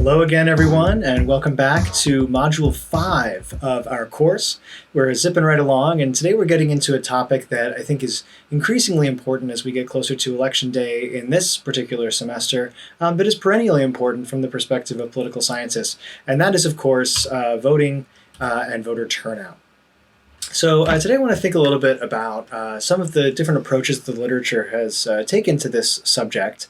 Hello again, everyone, and welcome back to Module 5 of our course. We're zipping right along, and today we're getting into a topic that I think is increasingly important as we get closer to Election Day in this particular semester, but is perennially important from the perspective of political scientists, and that is, of course, voting and voter turnout. So today I want to think a little bit about some of the different approaches the literature has taken to this subject.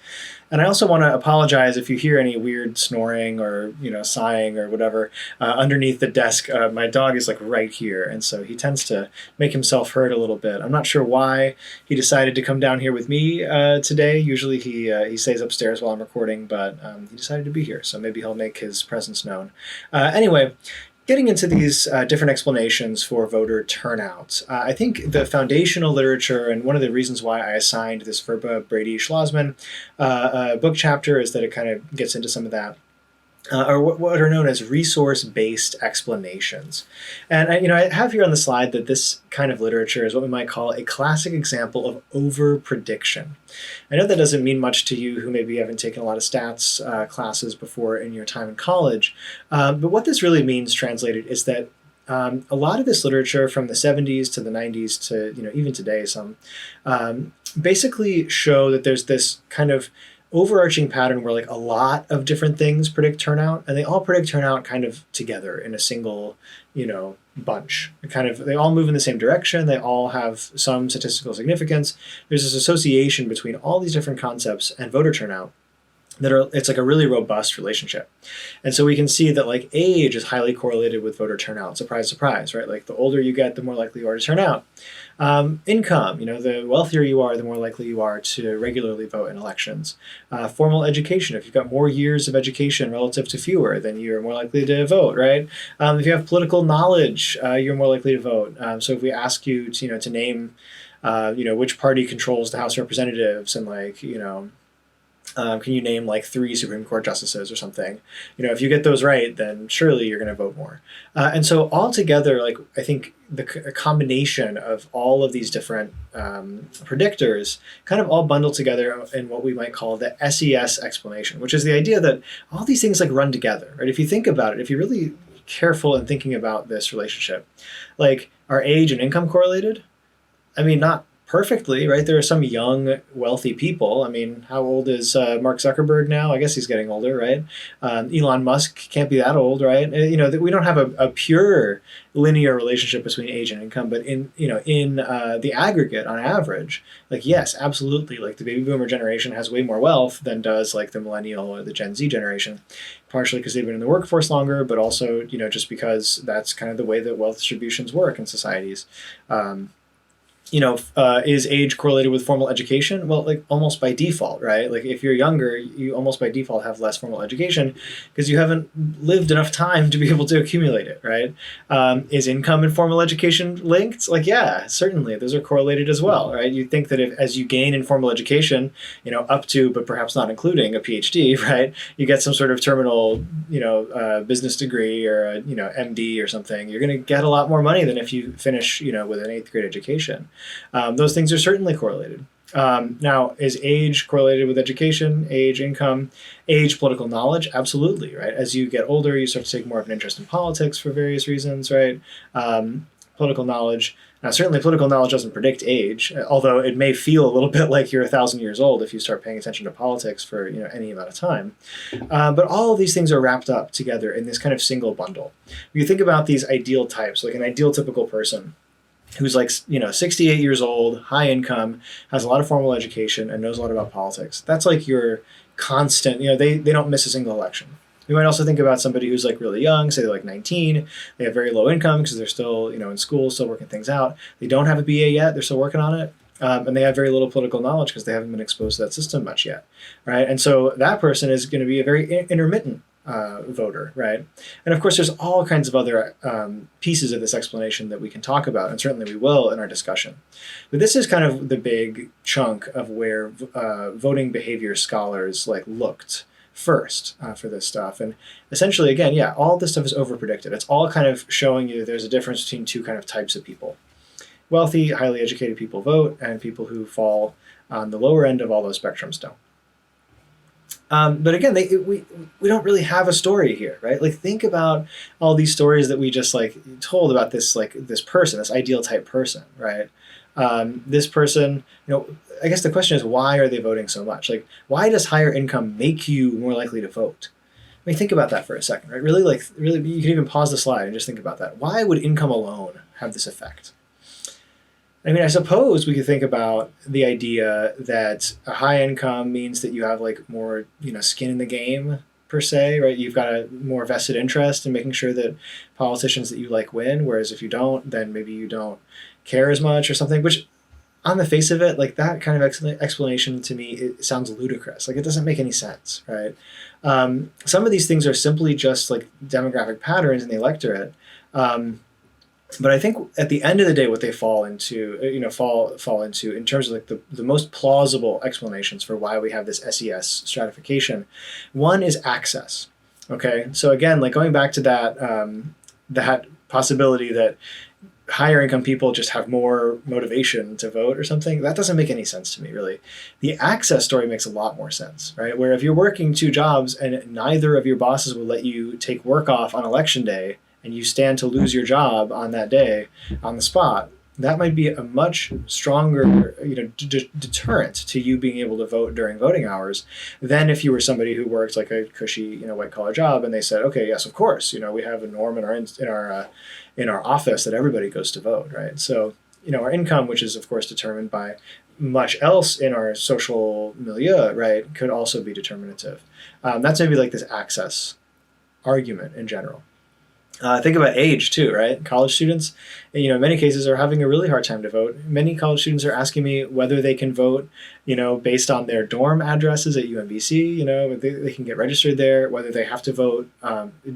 And I also want to apologize if you hear any weird snoring or, sighing or whatever underneath the desk. My dog is like right here, and so he tends to make himself heard a little bit. I'm not sure why he decided to come down here with me today. Usually he stays upstairs while I'm recording, but he decided to be here, so maybe he'll make his presence known. Anyway, getting into these different explanations for voter turnout, I think the foundational literature, and one of the reasons why I assigned this Verba Brady Schlossman book chapter is that it kind of gets into some of that, or what are known as resource-based explanations. And I have here on the slide that this kind of literature is what we might call a classic example of over-prediction. I know that doesn't mean much to you who maybe haven't taken a lot of stats classes before in your time in college, but what this really means translated is that a lot of this literature from the 70s to the 90s to even today some basically show that there's this kind of overarching pattern where like a lot of different things predict turnout, and they all predict turnout kind of together in a single bunch. They all move in the same direction. They all have some statistical significance. There's this association between all these different concepts and voter turnout it's like a really robust relationship. And so we can see that like age is highly correlated with voter turnout. Surprise, surprise, right? Like the older you get, the more likely you are to turn out. Income, the wealthier you are, the more likely you are to regularly vote in elections. Formal education, if you've got more years of education relative to fewer, then you're more likely to vote, right? If you have political knowledge, you're more likely to vote. So if we ask you to name, which party controls the House of Representatives and can you name like 3 Supreme Court justices or something? If you get those right, then surely you're going to vote more. And so altogether, I think the combination of all of these different predictors kind of all bundle together in what we might call the SES explanation, which is the idea that all these things run together, right? If you think about it, if you're really careful in thinking about this relationship, are age and income correlated? I mean, not perfectly, right? There are some young, wealthy people. I mean, how old is Mark Zuckerberg now? I guess he's getting older, right? Elon Musk can't be that old, right? We don't have a pure linear relationship between age and income, but in the aggregate, on average, yes, absolutely, the baby boomer generation has way more wealth than does the millennial or the Gen Z generation, partially because they've been in the workforce longer, but also just because that's kind of the way that wealth distributions work in societies. Is age correlated with formal education? Well, almost by default, right? If you're younger, you almost by default have less formal education because you haven't lived enough time to be able to accumulate it, right? Is income and formal education linked? Yeah, certainly. Those are correlated as well, right? You'd think that as you gain in formal education, up to, but perhaps not including a PhD, right? You get some sort of terminal, business degree or a, MD or something, you're going to get a lot more money than if you finish, with an 8th grade education. Those things are certainly correlated. Now, is age correlated with education, age, income, age, political knowledge? Absolutely, right? As you get older, you start to take more of an interest in politics for various reasons, right? Political knowledge. Now, certainly political knowledge doesn't predict age, although it may feel a little bit like you're 1,000 years old if you start paying attention to politics for any amount of time. But all of these things are wrapped up together in this kind of single bundle. If you think about these ideal types, like an ideal typical person, who's 68 years old, high income, has a lot of formal education, and knows a lot about politics. That's your constant, they don't miss a single election. You might also think about somebody who's really young, say they're 19, they have very low income because they're still, in school, still working things out. They don't have a BA yet, they're still working on it. And they have very little political knowledge because they haven't been exposed to that system much yet, right? And so that person is going to be a very intermittent voter, right? And of course, there's all kinds of other pieces of this explanation that we can talk about, and certainly we will in our discussion. But this is kind of the big chunk of where voting behavior scholars looked first for this stuff. And essentially, again, yeah, all this stuff is overpredicted. It's all kind of showing you there's a difference between two kind of types of people. Wealthy, highly educated people vote, and people who fall on the lower end of all those spectrums don't. But again, we don't really have a story here, right? Like think about all these stories that we just like told about this like this person, this ideal type person, right? This person, I guess the question is why are they voting so much? Like why does higher income make you more likely to vote? I mean, think about that for a second, right? Really, like really, you can even pause the slide and just think about that. Why would income alone have this effect? I mean, I suppose we could think about the idea that a high income means that you have like more, skin in the game per se, right? You've got a more vested interest in making sure that politicians that you like win, whereas if you don't, then maybe you don't care as much or something, which on the face of it, like that kind of explanation to me, it sounds ludicrous. Like it doesn't make any sense, right? Some of these things are simply just like demographic patterns in the electorate. But I think at the end of the day, what they fall into, fall into in terms of like the most plausible explanations for why we have this SES stratification, one is access. Okay, so again, like going back to that possibility that higher income people just have more motivation to vote or something, that doesn't make any sense to me, really. The access story makes a lot more sense, right? Where if you're working two jobs and neither of your bosses will let you take work off on election day, and you stand to lose your job on that day on the spot, that might be a much stronger deterrent to you being able to vote during voting hours than if you were somebody who worked like a cushy white collar job and they said, okay, yes, of course, we have a norm in our office that everybody goes to vote, right? So our income, which is of course determined by much else in our social milieu, right, could also be determinative. That's maybe like this access argument in general. Think about age too, right? College students, in many cases are having a really hard time to vote. Many college students are asking me whether they can vote, based on their dorm addresses at UMBC, they can get registered there, whether they have to vote,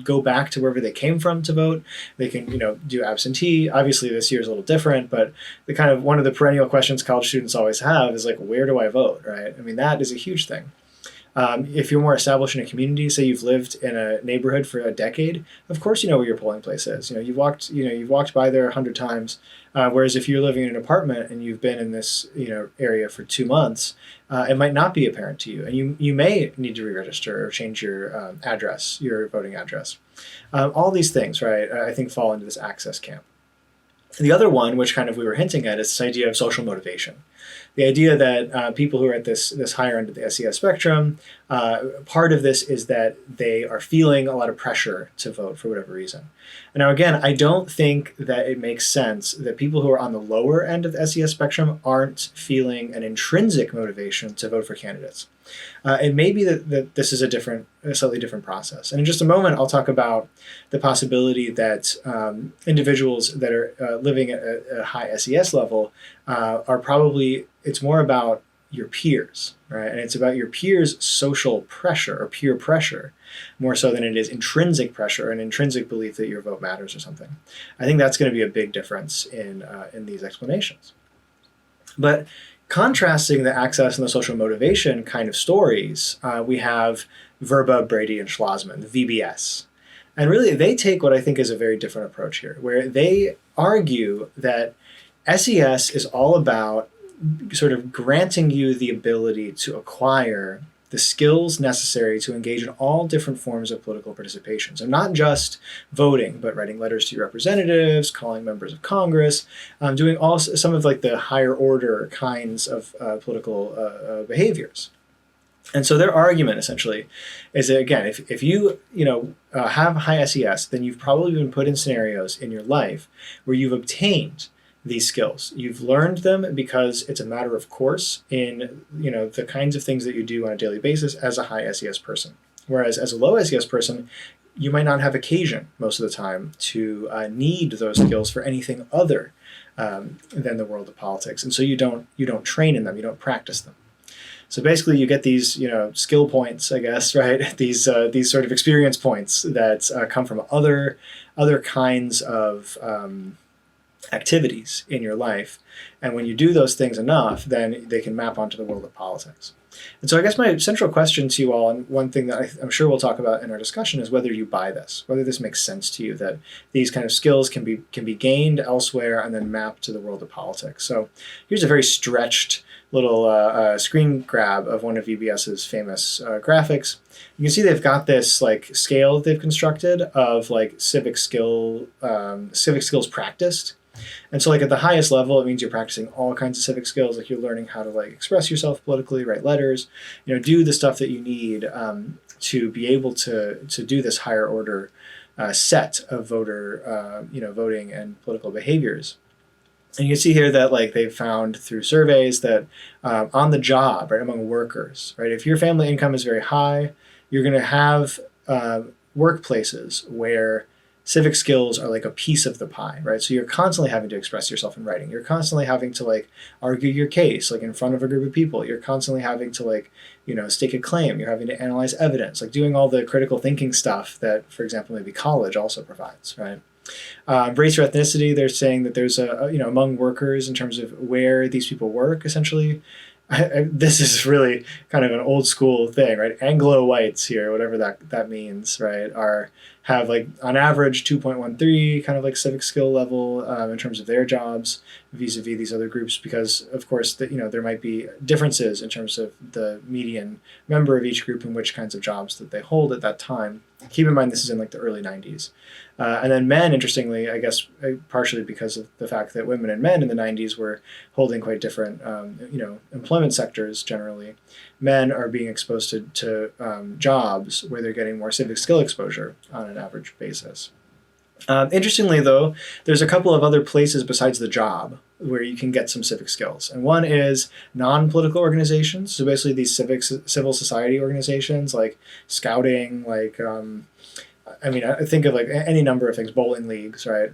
go back to wherever they came from to vote. They can, do absentee. Obviously this year is a little different, but one of the perennial questions college students always have is like, where do I vote, right? I mean, that is a huge thing. If you're more established in a community, say you've lived in a neighborhood for a decade, of course you know where your polling place is. You've walked by there 100 times. Whereas if you're living in an apartment and you've been in this area for 2 months, it might not be apparent to you, and you may need to re-register or change your address, your voting address. All these things, right? I think fall into this access camp. The other one, which kind of we were hinting at, is this idea of social motivation. The idea that people who are at this higher end of the SES spectrum, part of this is that they are feeling a lot of pressure to vote for whatever reason. And now again, I don't think that it makes sense that people who are on the lower end of the SES spectrum aren't feeling an intrinsic motivation to vote for candidates. It may be that this is a slightly different process. And in just a moment, I'll talk about the possibility that individuals that are living at a high SES level are probably, it's more about your peers, right? And it's about your peers' social pressure or peer pressure more so than it is intrinsic pressure, an intrinsic belief that your vote matters or something. I think that's going to be a big difference in these explanations. But contrasting the access and the social motivation kind of stories, we have Verba, Brady, and Schlossman, the VBS. And really, they take what I think is a very different approach here, where they argue that SES is all about sort of granting you the ability to acquire the skills necessary to engage in all different forms of political participation. So not just voting, but writing letters to your representatives, calling members of Congress, doing some of like the higher order kinds of political behaviors. And so their argument essentially is that, again, if you have high SES, then you've probably been put in scenarios in your life where you've obtained these skills. You've learned them because it's a matter of course in the kinds of things that you do on a daily basis as a high SES person. Whereas as a low SES person, you might not have occasion most of the time to need those skills for anything other than the world of politics, and so you don't train in them, you don't practice them. So basically, you get these skill points, I guess, right? These sort of experience points that come from other kinds of activities in your life, and when you do those things enough, then they can map onto the world of politics. And so I guess my central question to you all, and one thing that I'm sure we'll talk about in our discussion, is whether you buy this, whether this makes sense to you, that these kind of skills can be gained elsewhere and then mapped to the world of politics. So here's a very stretched little screen grab of one of VBS's famous graphics. You can see they've got this like scale that they've constructed of like civic skills practiced. And so like at the highest level, it means you're practicing all kinds of civic skills, like you're learning how to like express yourself politically, write letters, do the stuff that you need to be able to do this higher order set of voter, voting and political behaviors. And you can see here that like they've found through surveys that on the job, right, among workers, right, if your family income is very high, you're going to have workplaces where civic skills are like a piece of the pie, right? So you're constantly having to express yourself in writing. You're constantly having to like argue your case, like in front of a group of people. You're constantly having to like, stake a claim. You're having to analyze evidence, like doing all the critical thinking stuff that, for example, maybe college also provides, right? Race or ethnicity, they're saying that there's among workers in terms of where these people work, essentially. This is really kind of an old school thing, right? Anglo whites here, whatever that means, right, have like on average 2.13 kind of like civic skill level in terms of their jobs vis-a-vis these other groups, because of course there might be differences in terms of the median member of each group and which kinds of jobs that they hold at that time. Keep in mind this is in like the early 90s. And then men, interestingly, I guess partially because of the fact that women and men in the 90s were holding quite different employment sectors generally, men are being exposed to jobs where they're getting more civic skill exposure on an average basis. Interestingly, though, there's a couple of other places besides the job where you can get some civic skills. And one is non-political organizations. So basically these civil society organizations like scouting, like, I think of like any number of things, bowling leagues, right?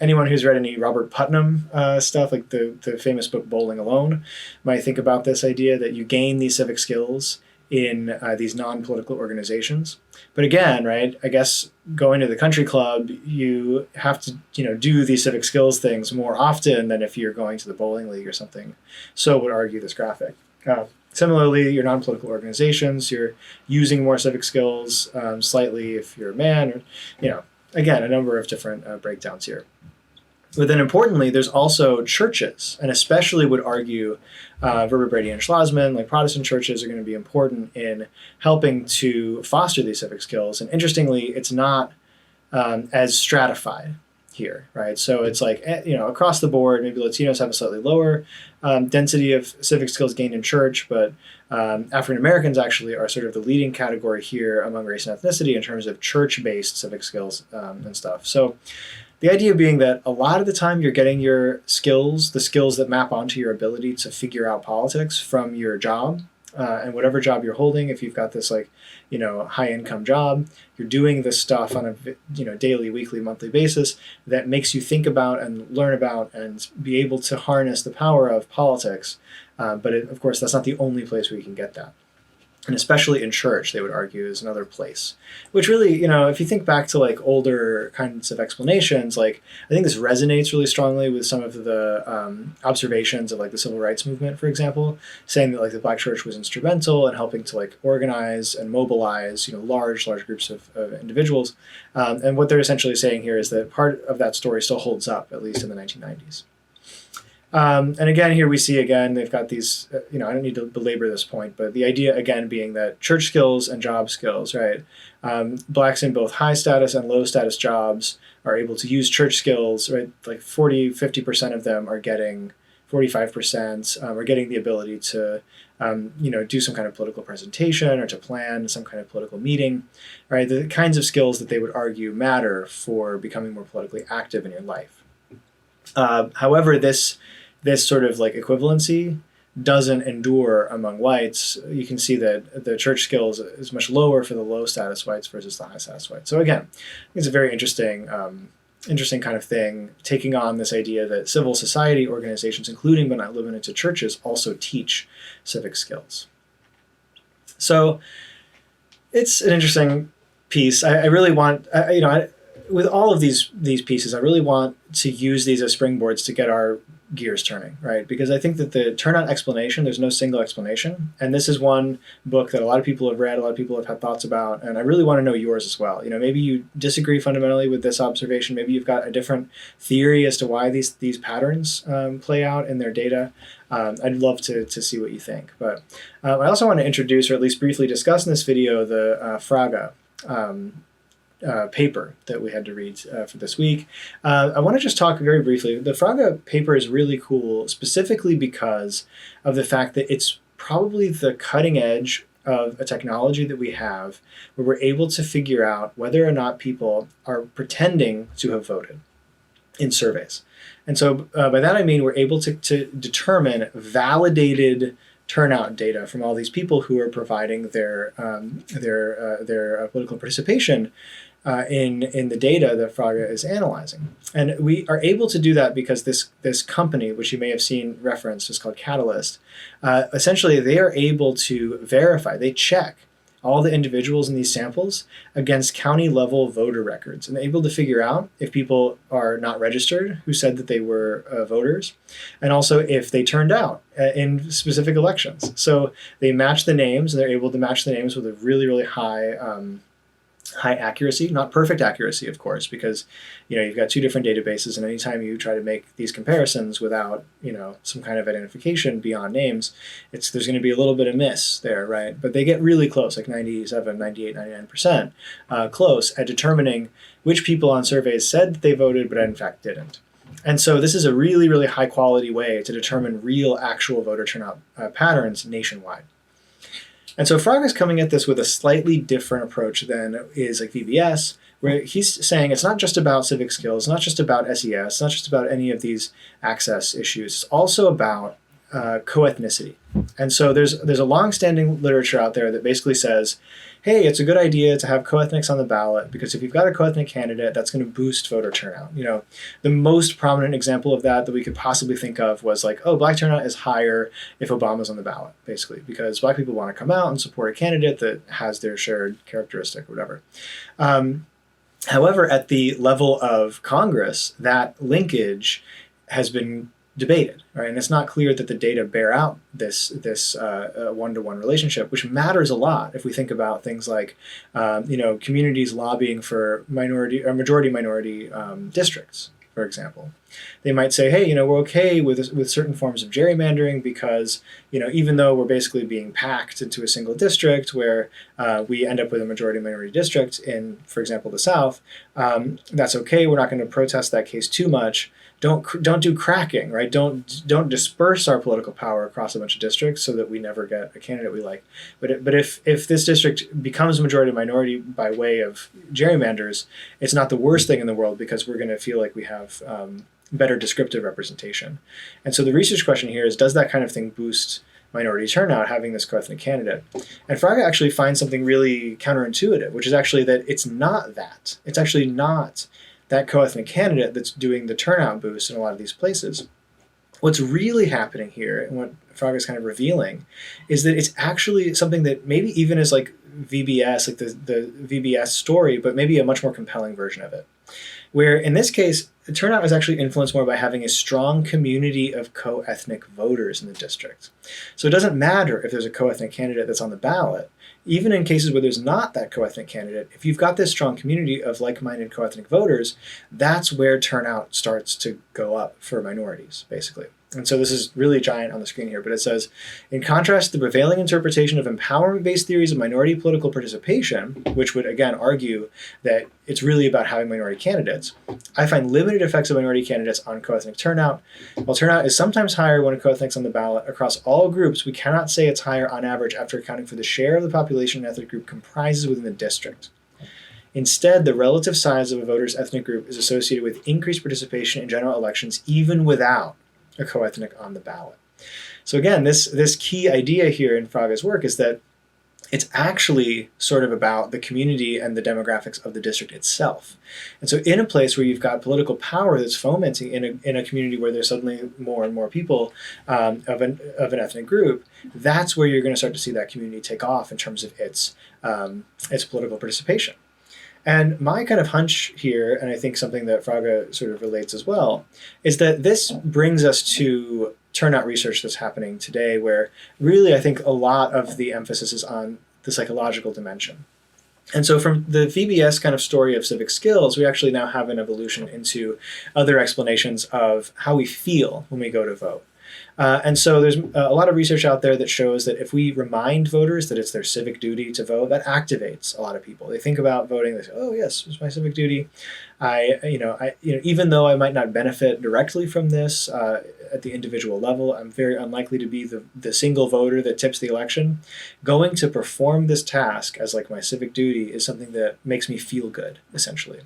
Anyone who's read any Robert Putnam stuff, like the famous book Bowling Alone, might think about this idea that you gain these civic skills in these non-political organizations. But again, right, I guess going to the country club, you have to, do these civic skills things more often than if you're going to the bowling league or something. So would argue this graphic. Similarly, your non-political organizations, you're using more civic skills slightly if you're a man, or, again, a number of different breakdowns here. But then importantly, there's also churches, and especially would argue Verba, Brady, and Schlossman, like Protestant churches are going to be important in helping to foster these civic skills. And interestingly, it's not as stratified here, right? So it's like, across the board, maybe Latinos have a slightly lower density of civic skills gained in church, but African Americans actually are sort of the leading category here among race and ethnicity in terms of church-based civic skills and stuff. So the idea being that a lot of the time you're getting your skills, the skills that map onto your ability to figure out politics from your job, and whatever job you're holding. If you've got this high income job, you're doing this stuff on a daily, weekly, monthly basis that makes you think about and learn about and be able to harness the power of politics. But of course, that's not the only place where you can get that. And especially in church, they would argue, is another place. Which really, if you think back to like older kinds of explanations, like I think this resonates really strongly with some of the observations of like the civil rights movement, for example, saying that like the Black church was instrumental in helping to like organize and mobilize, large groups of individuals. And what they're essentially saying here is that part of that story still holds up, at least in the 1990s. And again, here we see again, they've got these, I don't need to belabor this point, but the idea again being that church skills and job skills, right? Blacks in both high status and low status jobs are able to use church skills, right? Like 50% of them are getting, 45% are getting the ability to, do some kind of political presentation or to plan some kind of political meeting, right? The kinds of skills that they would argue matter for becoming more politically active in your life. However, this sort of like equivalency doesn't endure among whites. You can see that the church skills is much lower for the low status whites versus the high status whites. So again, it's a very interesting kind of thing, taking on this idea that civil society organizations, including but not limited to churches, also teach civic skills. So it's an interesting piece. I really want, with all of these pieces, I really want to use these as springboards to get our gears turning, right? Because I think that the turnout explanation, there's no single explanation. And this is one book that a lot of people have read, a lot of people have had thoughts about, and I really want to know yours as well. Maybe you disagree fundamentally with this observation. Maybe you've got a different theory as to why these patterns play out in their data. I'd love to see what you think. But I also want to introduce, or at least briefly discuss in this video, the Frage paper that we had to read for this week. I want to just talk very briefly. The Frage paper is really cool, specifically because of the fact that it's probably the cutting edge of a technology that we have where we're able to figure out whether or not people are pretending to have voted in surveys. And so by that I mean we're able to determine validated turnout data from all these people who are providing their political participation in the data that Frage is analyzing. And we are able to do that because this company, which you may have seen referenced, is called Catalyst. Essentially, they are able to verify, they check all the individuals in these samples against county-level voter records, and they're able to figure out if people are not registered who said that they were voters, and also if they turned out in specific elections. So they match the names, and they're able to match the names with a really, really high accuracy, not perfect accuracy, of course, because you've got two different databases, and anytime you try to make these comparisons without some kind of identification beyond names, there's going to be a little bit of miss there, right? But they get really close, like 97, 98, 99% close at determining which people on surveys said that they voted but in fact didn't. And so this is a really, really high quality way to determine real actual voter turnout patterns nationwide. And so Frage is coming at this with a slightly different approach than is like VBS, where he's saying it's not just about civic skills, not just about SES, it's not just about any of these access issues. It's also about co-ethnicity. And so there's a long-standing literature out there that basically says, hey, it's a good idea to have co-ethnics on the ballot because if you've got a co-ethnic candidate, that's going to boost voter turnout. The most prominent example of that we could possibly think of was like, oh, black turnout is higher if Obama's on the ballot, basically, because black people want to come out and support a candidate that has their shared characteristic or whatever. However, at the level of Congress, that linkage has been debated, right? And it's not clear that the data bear out this one-to-one relationship, which matters a lot if we think about things like, communities lobbying for minority or majority-minority districts, for example. They might say, hey, we're okay with certain forms of gerrymandering because, even though we're basically being packed into a single district where we end up with a majority-minority district in, for example, the South, that's okay. We're not going to protest that case too much. Don't do cracking, right? Don't disperse our political power across a bunch of districts so that we never get a candidate we like. But if this district becomes majority minority by way of gerrymanders, it's not the worst thing in the world because we're going to feel like we have better descriptive representation. And so the research question here is, does that kind of thing boost minority turnout, having this co-ethnic candidate? And Frage actually finds something really counterintuitive, which is actually that it's not that. It's actually not that co-ethnic candidate that's doing the turnout boost in a lot of these places. What's really happening here, and what Frage is kind of revealing, is that it's actually something that maybe even is like VBS, like the VBS story, but maybe a much more compelling version of it. Where in this case, the turnout is actually influenced more by having a strong community of co-ethnic voters in the district. So it doesn't matter if there's a co-ethnic candidate that's on the ballot. Even in cases where there's not that co-ethnic candidate, if you've got this strong community of like-minded co-ethnic voters, that's where turnout starts to go up for minorities, basically. And so this is really giant on the screen here, but it says, in contrast to the prevailing interpretation of empowerment-based theories of minority political participation, which would again argue that it's really about having minority candidates, I find limited effects of minority candidates on co-ethnic turnout. While turnout is sometimes higher when a co-ethnic's on the ballot, across all groups, we cannot say it's higher on average after accounting for the share of the population an ethnic group comprises within the district. Instead, the relative size of a voter's ethnic group is associated with increased participation in general elections even without a co-ethnic on the ballot. So again, this key idea here in Frage's work is that it's actually sort of about the community and the demographics of the district itself. And so in a place where you've got political power that's fomenting in a community where there's suddenly more and more people of an ethnic group, that's where you're going to start to see that community take off in terms of its political participation. And my kind of hunch here, and I think something that Fraga sort of relates as well, is that this brings us to turnout research that's happening today, where really I think a lot of the emphasis is on the psychological dimension. And so from the VBS kind of story of civic skills, we actually now have an evolution into other explanations of how we feel when we go to vote. And so there's a lot of research out there that shows that if we remind voters that it's their civic duty to vote, that activates a lot of people. They think about voting, they say, "Oh yes, it's my civic duty." Even though I might not benefit directly from this at the individual level, I'm very unlikely to be the single voter that tips the election. Going to perform this task as like my civic duty is something that makes me feel good, essentially.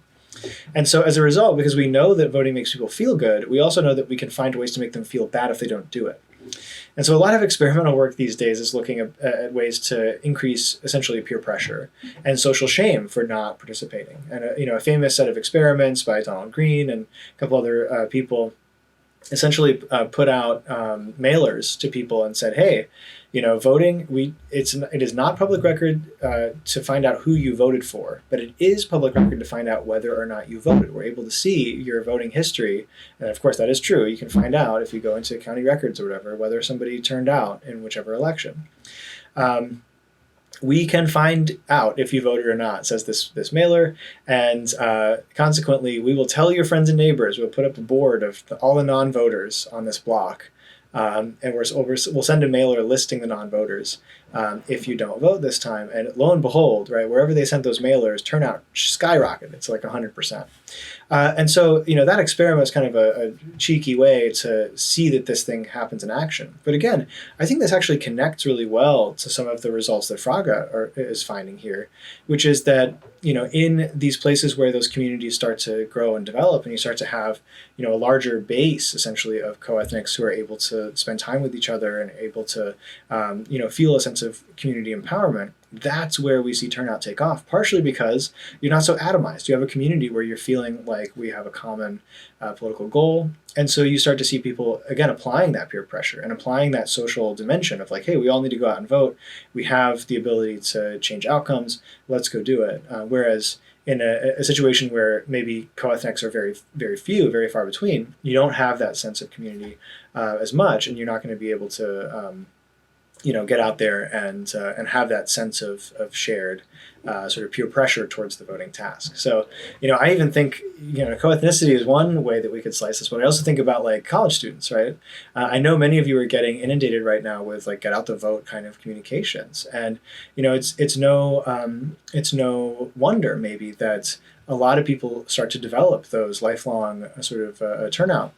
And so as a result, because we know that voting makes people feel good, we also know that we can find ways to make them feel bad if they don't do it. And so a lot of experimental work these days is looking at ways to increase essentially peer pressure and social shame for not participating. And a famous set of experiments by Donald Green and a couple other people essentially put out mailers to people and said, "Hey, voting, it is not public record to find out who you voted for, but it is public record to find out whether or not you voted. We're able to see your voting history, and of course that is true. You can find out if you go into county records or whatever whether somebody turned out in whichever election." We can find out if you voted or not, says this mailer, and consequently, we will tell your friends and neighbors. We'll put up a board of all the non-voters on this block, and we'll send a mailer listing the non-voters if you don't vote this time. And lo and behold, right, wherever they sent those mailers, turnout skyrocketed. It's like 100%. And so, that experiment is kind of a cheeky way to see that this thing happens in action. But again, I think this actually connects really well to some of the results that Fraga is finding here, which is that, in these places where those communities start to grow and develop, and you start to have, a larger base, essentially, of co-ethnics who are able to spend time with each other and able to, feel a sense of community empowerment, that's where we see turnout take off, partially because you're not so atomized. You have a community where you're feeling like we have a common political goal. And so you start to see people, again, applying that peer pressure and applying that social dimension of like, hey, we all need to go out and vote. We have the ability to change outcomes. Let's go do it. Whereas in a situation where maybe co-ethnics are very, very few, very far between, you don't have that sense of community as much, and you're not going to be able to get out there and have that sense of shared sort of peer pressure towards the voting task. So, I even think, co-ethnicity is one way that we could slice this, but I also think about like college students, right? I know many of you are getting inundated right now with like get out the vote kind of communications. And, it's no wonder maybe that a lot of people start to develop those lifelong sort of turnout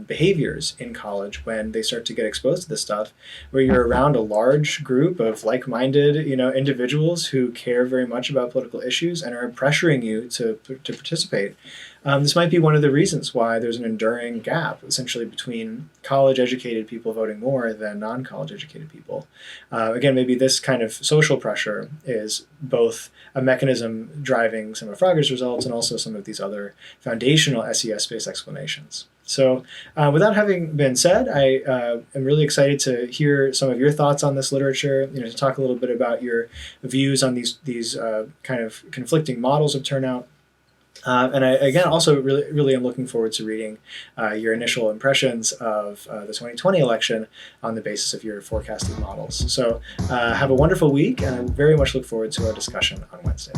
behaviors in college when they start to get exposed to this stuff, where you're around a large group of like-minded, individuals who care very much about political issues and are pressuring you to participate. This might be one of the reasons why there's an enduring gap, essentially, between college-educated people voting more than non-college-educated people. Again, maybe this kind of social pressure is both a mechanism driving some of Fraga's results and also some of these other foundational SES-based explanations. So with that having been said, I am really excited to hear some of your thoughts on this literature, to talk a little bit about your views on these kind of conflicting models of turnout. And I, again, also really am looking forward to reading your initial impressions of the 2020 election on the basis of your forecasting models. So have a wonderful week, and I very much look forward to our discussion on Wednesday.